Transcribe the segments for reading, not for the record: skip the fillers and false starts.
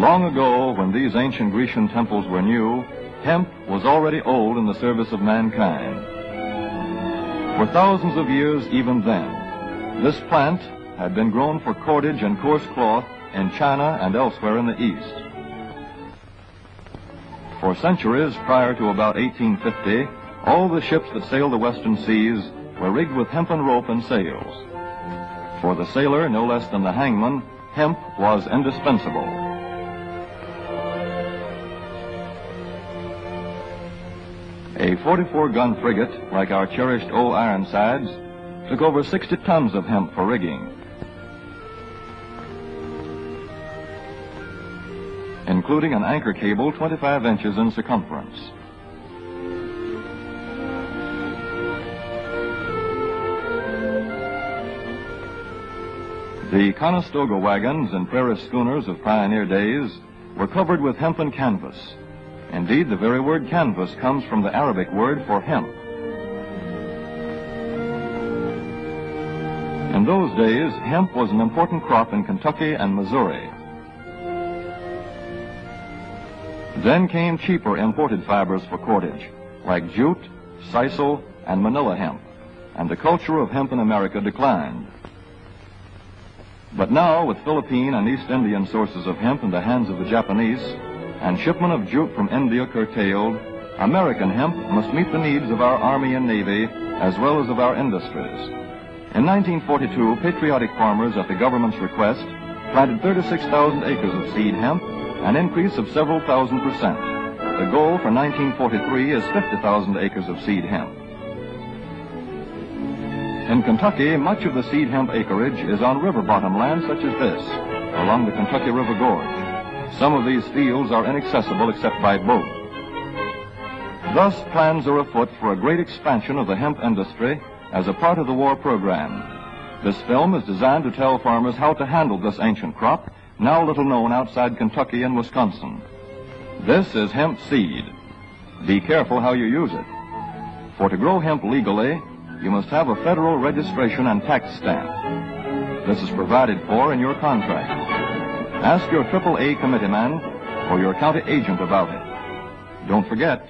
Long ago, when these ancient Grecian temples were new, hemp was already old in the service of mankind. For thousands of years even then, this plant had been grown for cordage and coarse cloth in China and elsewhere in the East. For centuries prior to about 1850, all the ships that sailed the western seas were rigged with hempen rope and sails. For the sailor, no less than the hangman, hemp was indispensable. A 44-gun frigate, like our cherished old Ironsides, took over 60 tons of hemp for rigging, including an anchor cable 25 inches in circumference. The Conestoga wagons and prairie schooners of pioneer days were covered with hempen canvas. Indeed, the very word canvas comes from the Arabic word for hemp. In those days, hemp was an important crop in Kentucky and Missouri. Then came cheaper imported fibers for cordage, like jute, sisal, and manila hemp, and the culture of hemp in America declined. But now, with Philippine and East Indian sources of hemp in the hands of the Japanese, and shipment of jute from India curtailed, American hemp must meet the needs of our Army and Navy, as well as of our industries. In 1942, patriotic farmers, at the government's request, planted 36,000 acres of seed hemp, an increase of several thousand percent. The goal for 1943 is 50,000 acres of seed hemp. In Kentucky, much of the seed hemp acreage is on river bottom land such as this, along the Kentucky River Gorge. Some of these fields are inaccessible except by boat. Thus, plans are afoot for a great expansion of the hemp industry as a part of the war program. This film is designed to tell farmers how to handle this ancient crop, now little known outside Kentucky and Wisconsin. This is hemp seed. Be careful how you use it. For to grow hemp legally, you must have a federal registration and tax stamp. This is provided for in your contract. Ask your AAA committeeman or your county agent about it. Don't forget,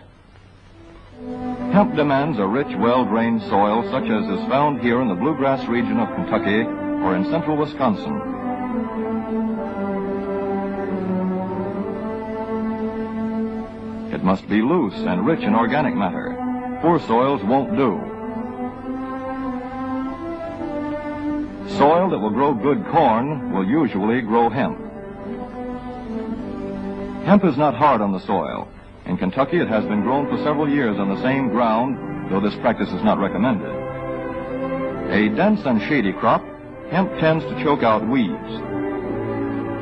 hemp demands a rich, well-drained soil such as is found here in the bluegrass region of Kentucky or in central Wisconsin. It must be loose and rich in organic matter. Poor soils won't do. Soil that will grow good corn will usually grow hemp. Hemp is not hard on the soil. In Kentucky, it has been grown for several years on the same ground, though this practice is not recommended. A dense and shady crop, hemp tends to choke out weeds.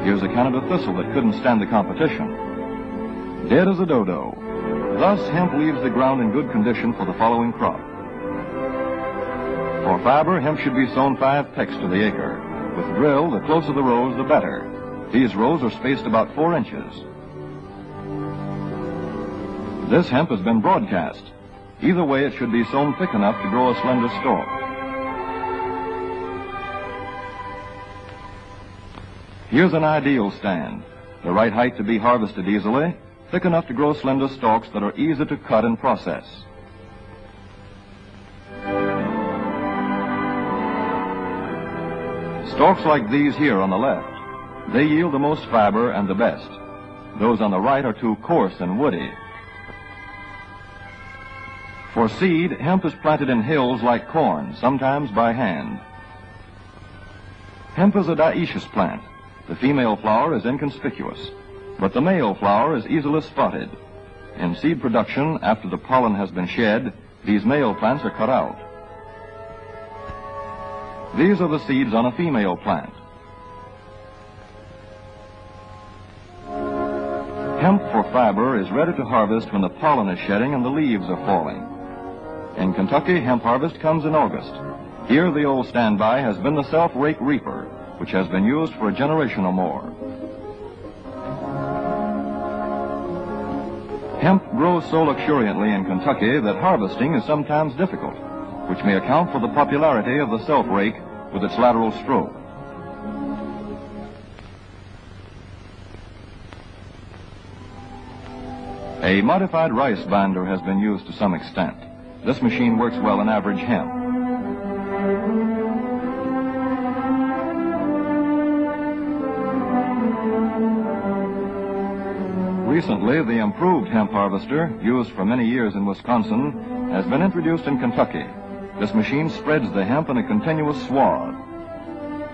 Here's a Canada thistle that couldn't stand the competition. Dead as a dodo. Thus, hemp leaves the ground in good condition for the following crop. For fiber, hemp should be sown 5 pecks to the acre. With drill, the closer the rows, the better. These rows are spaced about 4 inches. This hemp has been broadcast. Either way, it should be sown thick enough to grow a slender stalk. Here's an ideal stand. The right height to be harvested easily, thick enough to grow slender stalks that are easy to cut and process. Stalks like these here on the left, they yield the most fiber and the best. Those on the right are too coarse and woody. For seed, hemp is planted in hills like corn, sometimes by hand. Hemp is a dioecious plant. The female flower is inconspicuous, but the male flower is easily spotted. In seed production, after the pollen has been shed, these male plants are cut out. These are the seeds on a female plant. Hemp for fiber is ready to harvest when the pollen is shedding and the leaves are falling. In Kentucky, hemp harvest comes in August. Here, the old standby has been the self-rake reaper, which has been used for a generation or more. Hemp grows so luxuriantly in Kentucky that harvesting is sometimes difficult, which may account for the popularity of the self-rake with its lateral stroke. A modified rice binder has been used to some extent. This machine works well in average hemp. Recently, the improved hemp harvester, used for many years in Wisconsin, has been introduced in Kentucky. This machine spreads the hemp in a continuous swath.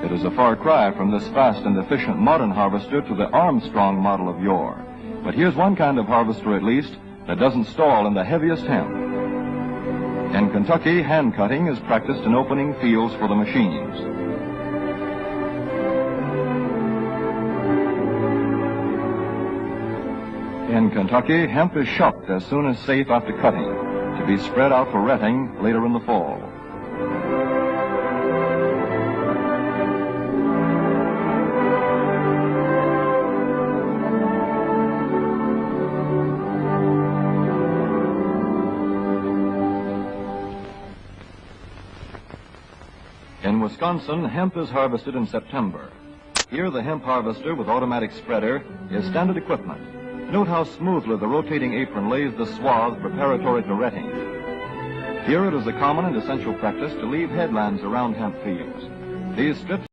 It is a far cry from this fast and efficient modern harvester to the Armstrong model of yore. But here's one kind of harvester, at least, that doesn't stall in the heaviest hemp. In Kentucky, hand cutting is practiced in opening fields for the machines. In Kentucky, hemp is shucked as soon as safe after cutting, to be spread out for retting later in the fall. In Wisconsin, hemp is harvested in September. Here, the hemp harvester with automatic spreader is standard equipment. Note how smoothly the rotating apron lays the swath preparatory to retting. Here it is a common and essential practice to leave headlands around hemp fields. These strips